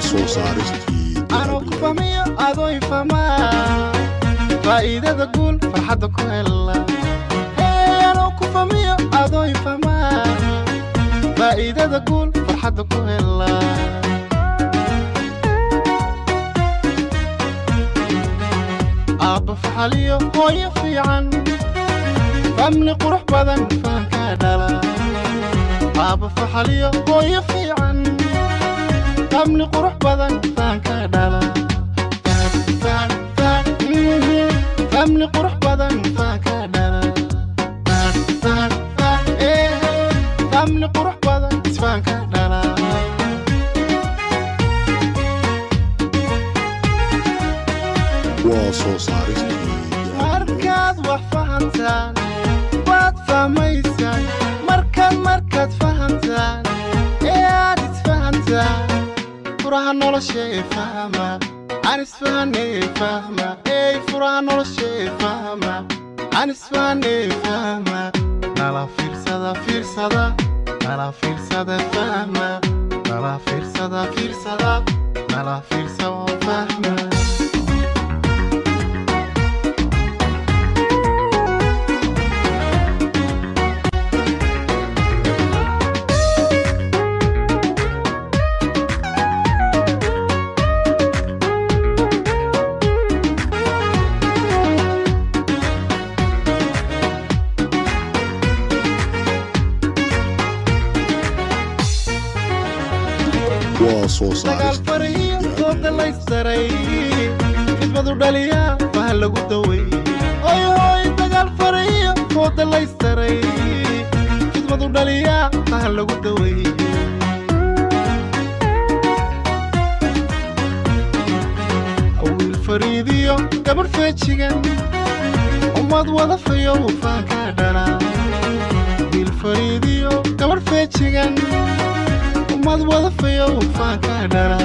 soo saaristii أنا كفامي أضوي فما فإذا تقول فرحتك هلا أنا كفامي أضوي فما فإذا تقول فرحتك هلا أبا فحليو هو يفي عن فمني قروح بدن فانكادلا أبا فحليو هو يفي عن فمني قروح بدن فانكادلا فمني قروح بدن فانكادلا فمني قروح بدن فانكادلا waa soo saaristii markaad wax fahantaan waad fahmaysaan markaad fahantaan ee aad isfahantaan furaha nolosha ee fahma aan isfahanay fahma ee furaha nolosha ee fahma aan isfahanay fahma nala fiirsada nala fiirsada fahma nala fiirsada nala fiirsada fahma waa soo saaristii dooda la istaray khidmadu dhaliya fah lagu daway oy dagaal fariyo dooda la istaray khidmadu dhaliya fah lagu daway awil fariidiyo gabar feejigan ummad wada fayo faanka dhala awil fariidiyo gabar feejigan ummad wada fayo faanka dhala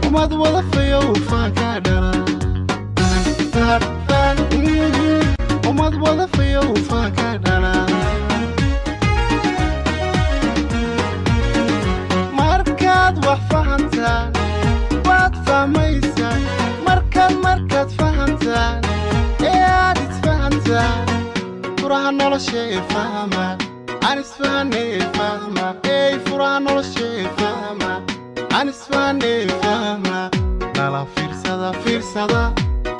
ummad wada fayo faanka dhala ummad wada fayo faanka dhala markaad wax fahantaan waad fahmaysaan markaad fahantaan ee aad isfahantaan furaha nolosha ee fahma aan isfahanay fahma ee furaha nolosha ee fahma aan isfahanay fahma nala fiirsada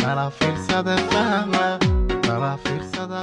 nala fiirsada fahma nala fiirsada